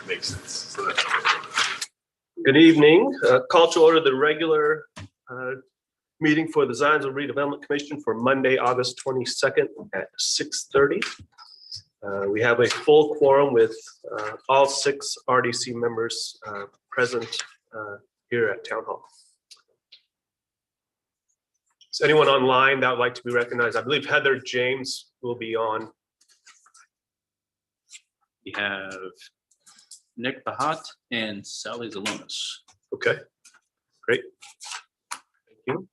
Makes sense. So that's Good evening. Call to order the regular meeting for the Zionsville Redevelopment Commission for Monday, August 22nd at 6:30. We have a full quorum with all 6 RDC members present here at Town Hall. Is anyone online that would like to be recognized? I believe Heather James will be on. We have Nick Bahat and Sally Zalonis. Okay, great. Thank you.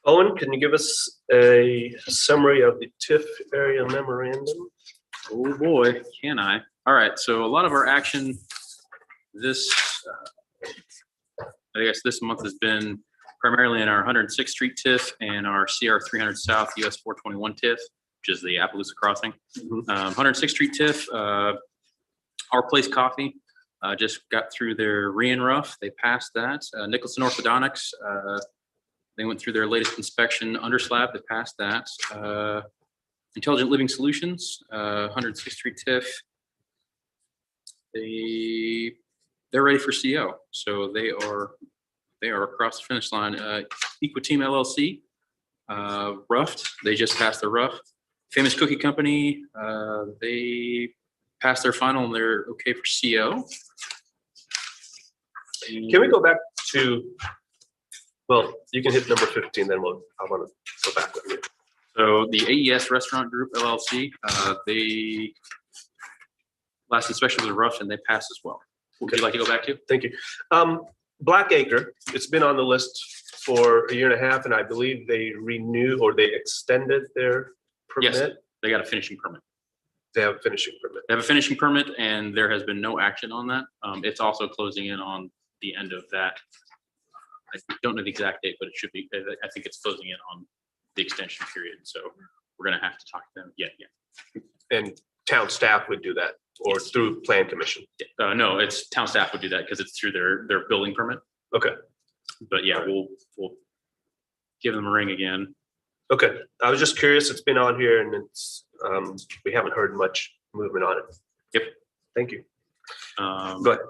Owen, can you give us a summary of the TIF area memorandum? Oh boy, can I? All right, so a lot of our action this, I guess this month has been primarily in our 106th Street TIF and our CR 300 South US 421 TIF, which is the Appaloosa Crossing. 106th Street TIF, Our Place Coffee just got through their re-and-rough. They passed that. Nicholson Orthodontics, they went through their latest inspection under slab. They passed that. Intelligent Living Solutions, 106th Street TIF. They're ready for CO, so they are across the finish line. Equiteam LLC, roughed. They just passed their rough. Famous Cookie Company, they passed their final and they're okay for CO. Can we go back to, well, you can hit number 15, then I want to go back with you. So the AES Restaurant Group LLC, they last inspection was rough and they passed as well. Would you like to go back to? Thank you. Blackacre, it's been on the list for a year and a half, and I believe they renewed or they extended their permit. Yes, they got a finishing permit. They have a finishing permit. They have a finishing permit, and there has been no action on that. It's also closing in on the end of that. I don't know the exact date, but it should be. I think it's closing in on the extension period. So we're going to have to talk to them. Yeah. And town staff would do that, or Yes. through plan commission. No, it's town staff would do that because it's through their building permit. Okay. But yeah, we'll give them a ring again. Okay. I was just curious. It's been on here, and it's we haven't heard much movement on it. Yep. Thank you. Go Go ahead.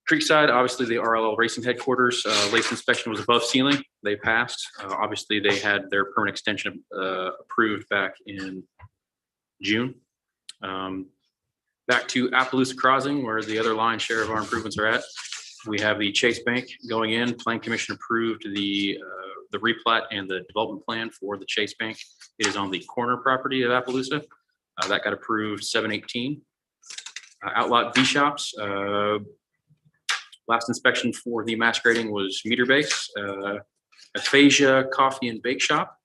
Creekside, obviously the RLL Racing headquarters, latest inspection was above ceiling. They passed. Obviously they had their permanent extension approved back in June. Back to Appaloosa Crossing, where the other lion's share of our improvements are at. We have the Chase Bank going in. Plan Commission approved the replat and the development plan for the Chase Bank. It is on the corner property of Appaloosa. That got approved 7/18. Outlot B shops. Last inspection for the mass grading was Meter Base. Aphasia Coffee and Bake Shop.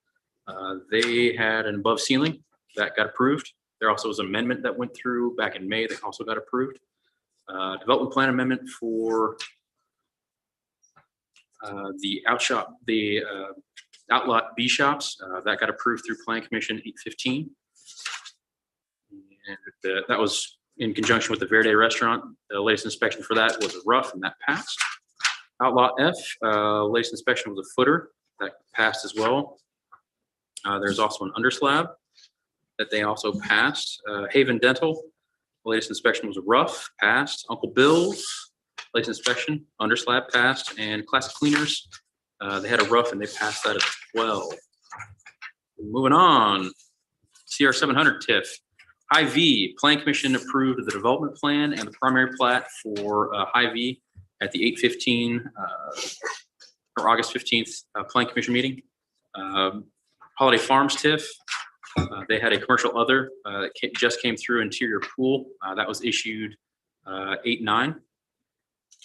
They had an above ceiling that got approved. There also was an amendment that went through back in May that also got approved. Development plan amendment for the Outlot B shops that got approved through Plan Commission 8/15. And that was in conjunction with the Verde Restaurant. The latest inspection for that was rough and that passed. Outlot F, latest inspection was a footer that passed as well. There's also an underslab that they also passed. Haven Dental, the latest inspection was a rough, passed. Uncle Bill's, latest inspection, underslab passed. And Classic Cleaners, they had a rough and they passed that as well. Moving on, CR 700 TIF. High V, Plan Commission approved the development plan and the primary plat for High V at the 8/15 or August 15th Plan Commission meeting. Holiday Farms TIF, they had a commercial other that just came through interior pool. That was issued 8/9.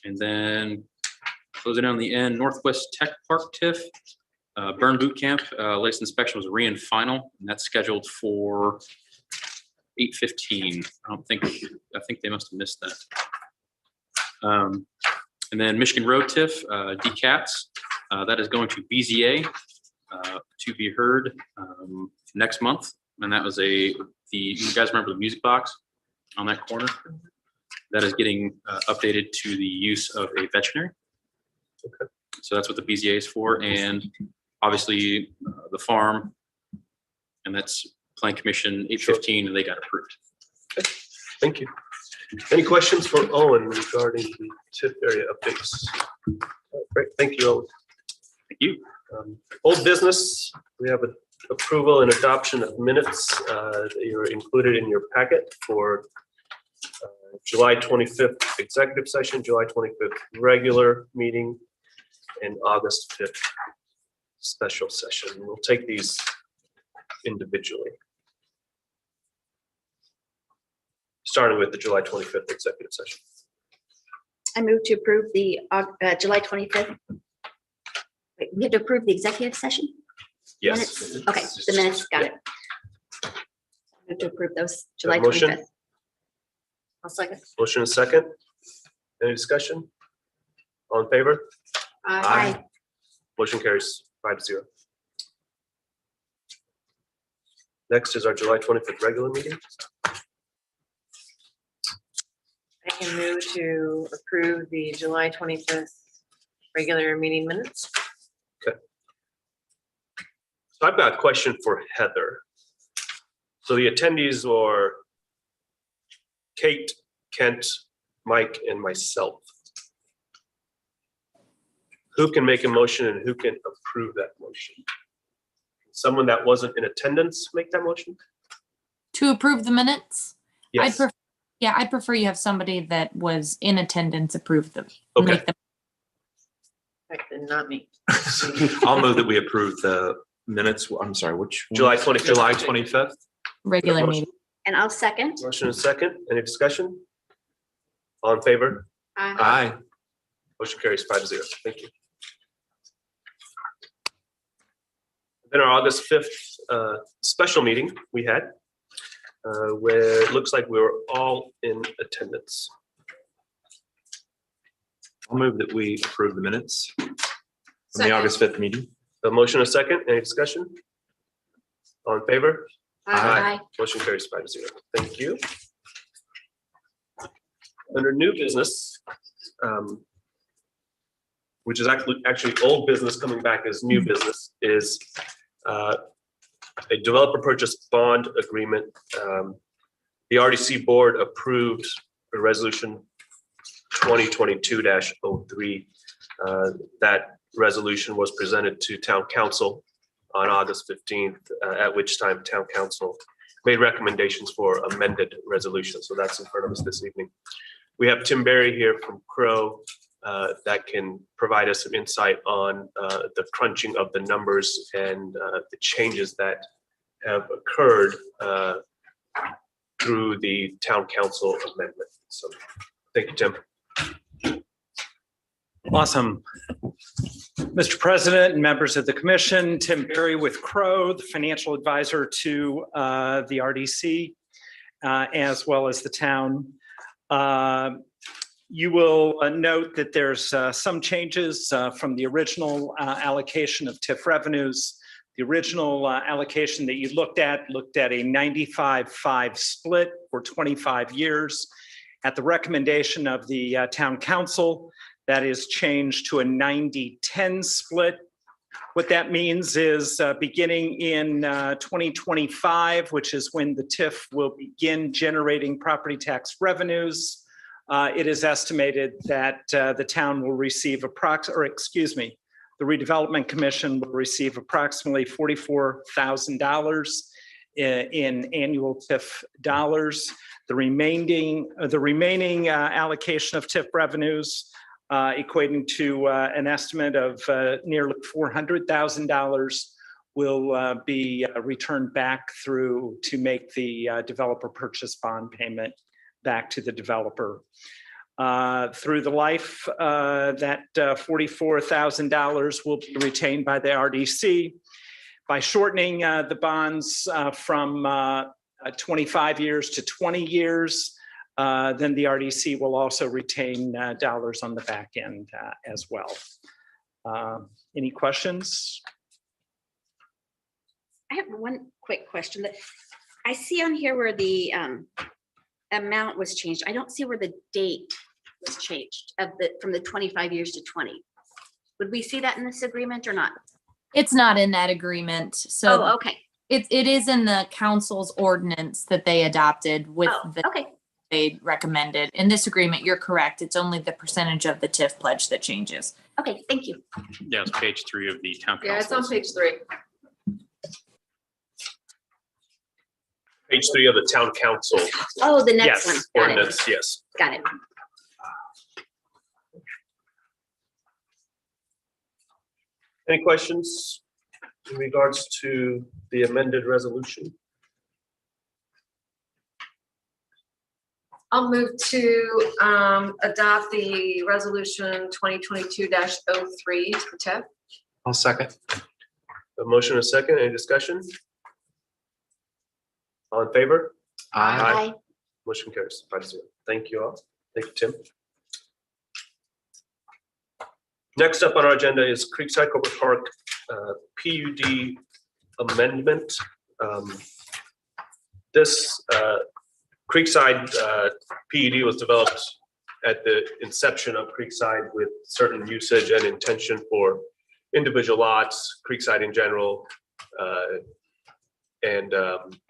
And then closing on the end, Northwest Tech Park TIF, Burn Boot Camp, latest inspection was re and final, and that's scheduled for 8/15. I think they must have missed that. And then Michigan Road TIF, DCATS, that is going to BZA to be heard next month. And that was you guys remember the music box on that corner? That is getting updated to the use of a veterinary. Okay. So that's what the BZA is for. And obviously the farm, and that's Plan Commission 8/15, and they got approved. Thank you. Any questions for Owen regarding the TIF area updates? Great, thank you, Owen. Thank you. Old business, we have approval and adoption of minutes that are included in your packet for July 25th executive session, July 25th regular meeting, and August 5th special session. We'll take these individually. Starting with the July 25th executive session. I move to approve the July 25th. Wait, we have to approve the executive session? Yes. Minutes? Okay, the minutes, got it. I move to approve those July Motion? 25th. I'll second. Motion and second. Any discussion? All in favor? Aye. Motion carries 5-0. Next is our July 25th regular meeting. I can move to approve the July 25th regular meeting minutes. So I've got a question for Heather. So the attendees are Kate, Kent, Mike, and myself. Who can make a motion and who can approve that motion? Someone that wasn't in attendance make that motion? To approve the minutes? Yes. I'd prefer you have somebody that was in attendance approve them. Okay. make them- Right, and not me. I'll move that we approve the minutes. I'm sorry, which? one? July 25th. July 25th. Regular Motion. meeting. And I'll second. Motion and second. Any discussion? All in favor? Aye. Motion carries 5-0. Thank you. Then our August 5th special meeting we had, where it looks like we were all in attendance. I'll move that we approve the minutes from the Second. August 5th meeting. A motion and a second. Any discussion? All in favor? Aye. Motion carries 5-0. Thank you. Under new business, which is actually old business coming back as new business, is a developer purchase bond agreement. The RDC board approved a resolution 2022-03. That resolution was presented to town council on August 15th, at which time town council made recommendations for amended resolution. So that's in front of us this evening. We have Tim Berry here from Crow that can provide us some insight on the crunching of the numbers and the changes that have occurred through the town council amendment. So thank you, Tim. Awesome. Mr. President and members of the commission, Tim Berry with Crow, the financial advisor to the RDC, as well as the town. You will note that there's some changes from the original allocation of TIF revenues. The original allocation that you looked at a 95-5 split for 25 years. At the recommendation of the town council, that is changed to a 90-10 split. What that means is beginning in 2025, which is when the TIF will begin generating property tax revenues, it is estimated that the town will receive the Redevelopment Commission will receive approximately $44,000 in annual TIF dollars. The remaining allocation of TIF revenues equating to an estimate of nearly $400,000 will be returned back through to make the developer purchase bond payment back to the developer. Through the life, that $44,000 will be retained by the RDC. By shortening the bonds from 25 years to 20 years, then the RDC will also retain dollars on the back end as well. Any questions? I have one quick question that I see on here where the amount was changed. I don't see where the date was changed from the 25 years to 20. Would we see that in this agreement or not? It's not in that agreement. So Oh, okay. It is in the council's ordinance that they adopted with Oh, the, okay. they recommended. In this agreement, you're correct. It's only the percentage of the TIF pledge that changes. Okay, thank you. Yeah, it's page 3 of the town council. Yeah, it's on page 3. Page 3 of the town council Oh, the next Yes, one. Got it. ordinance, yes. Got it. Any questions in regards to the amended resolution? I'll move to adopt the resolution 2022-03 to the TIF. I'll second. A motion and a second, any discussion? All in favor? Aye. Motion carries 5-0. Thank you all. Thank you, Tim. Next up on our agenda is Creekside Corporate Park PUD amendment. This Creekside PUD was developed at the inception of Creekside with certain usage and intention for individual lots, Creekside in general. And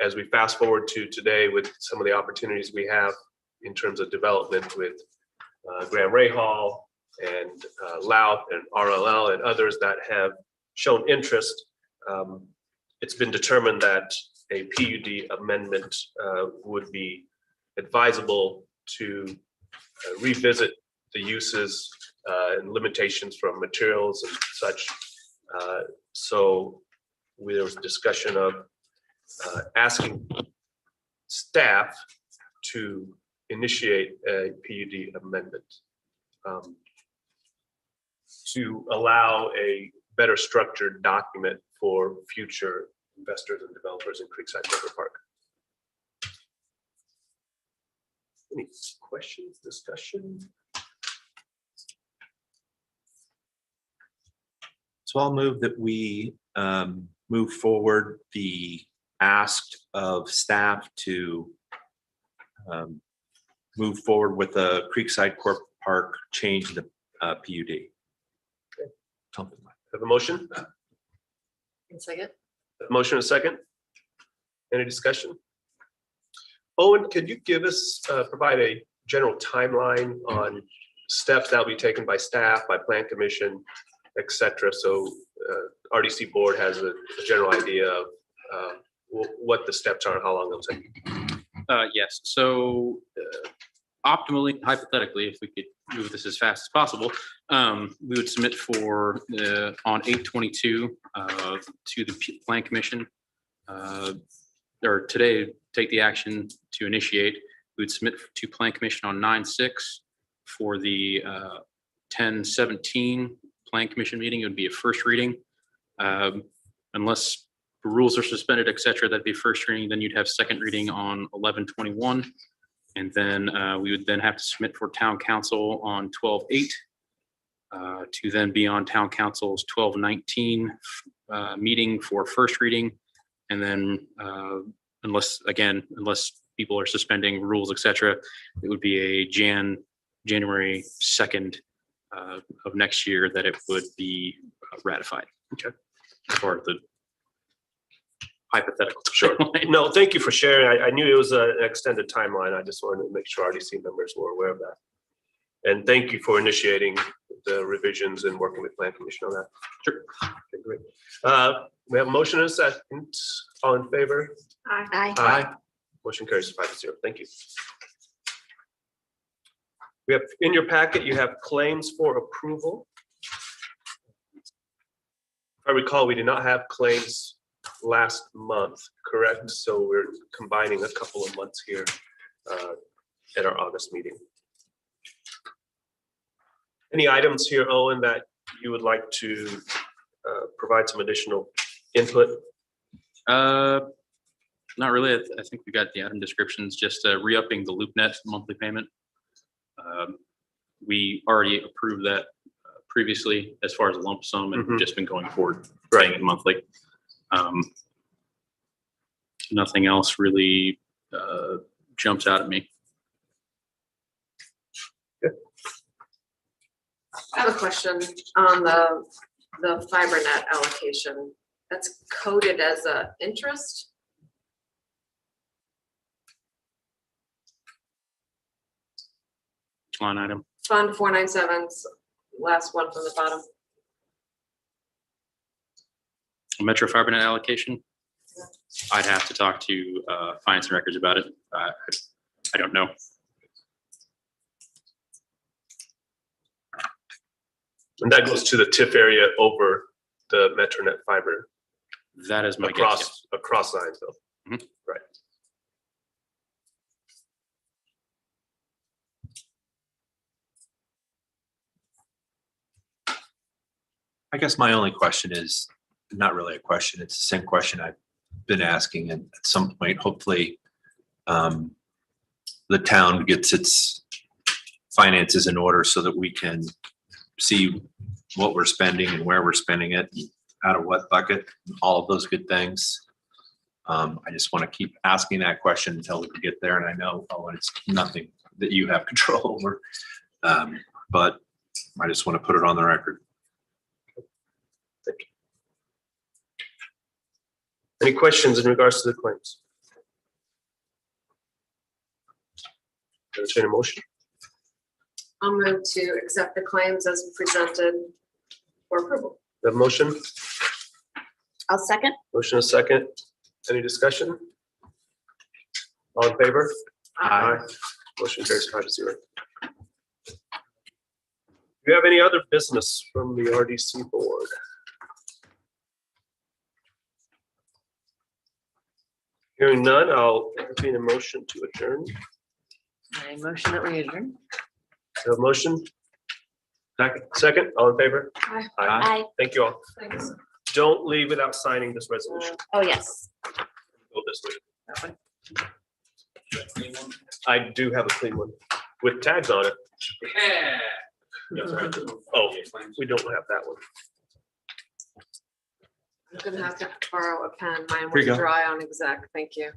as we fast forward to today with some of the opportunities we have in terms of development with Graham Ray Hall and Louth and RLL and others that have shown interest, it's been determined that a PUD amendment would be advisable to revisit the uses and limitations from materials and such. So there was discussion of asking staff to initiate a PUD amendment to allow a better structured document for future investors and developers in Creekside Corporate Park. Any questions, discussion? So I'll move that we move forward the ask of staff to move forward with the Creekside Corporate Park change the PUD. Something like Have a motion? Second. A motion and a second? Any discussion? Owen, could you give us, provide a general timeline on steps that will be taken by staff, by plan commission, et cetera? So RDC board has a general idea of what the steps are and how long they'll take. Yes, so optimally, hypothetically, if we could move this as fast as possible, we would submit for on 8/22 to the plan commission. Or today, take the action to initiate. We would submit to plan commission on 9/6 for the 10/17 plan commission meeting. It would be a first reading. Unless the rules are suspended, et cetera, that'd be first reading. Then you'd have second reading on 11/21. And then we would then have to submit for town council on 12/8 to then be on town council's 12/19 meeting for first reading. And then unless people are suspending rules, et cetera, it would be a January 2nd of next year that it would be ratified. Okay. As far as the hypothetical. Sure. No, thank you for sharing. I knew it was an extended timeline. I just wanted to make sure RDC members were aware of that. And thank you for initiating the revisions and working with plan commission on that. Sure. Okay, great. We have a motion and a second. All in favor? Aye. Aye. Motion carries 5-0. Thank you. We have, in your packet, you have claims for approval. If I recall, we did not have claims last month, correct? So we're combining a couple of months here at our August meeting. Any items here, Owen, that you would like to provide some additional input? Not really. I think we got the item descriptions, just re-upping the LoopNet monthly payment. We already approved that previously as far as a lump sum, and we've just been going forward paying it monthly. Nothing else really jumps out at me. I have a question on the fiber net allocation. That's coded as a interest. Line item. Fund 497, last one from the bottom. Metro fiber net allocation. I'd have to talk to finance and records about it. I don't know. And that goes to the TIF area over the MetroNet fiber That is my guess. across Zionsville. Mhm. Right. I guess my only question is, not really a question, it's the same question I've been asking, and at some point, hopefully, the town gets its finances in order so that we can see what we're spending and where we're spending it, out of what bucket, all of those good things. I just want to keep asking that question until we can get there, and I know, it's nothing that you have control over. But I just want to put it on the record. Thank you. Any questions in regards to the claims? Entertain a motion. I'll move to accept the claims as presented for approval. The motion, I'll second. motion is second. Any discussion? All in favor? Aye. Motion carries 5-0. Do you have any other business from the RDC board? Hearing none, I'll entertain a motion to adjourn. I motion that we adjourn. So a motion? Second, all in favor? Aye. Aye. Thank you all. Thanks. Don't leave without signing this resolution. Oh, yes. Go this way. That one. I do have a clean one with tags on it. Oh, we don't have that one. I'm gonna have to borrow a pen. Mine Here you was go. dry on exec. Thank you.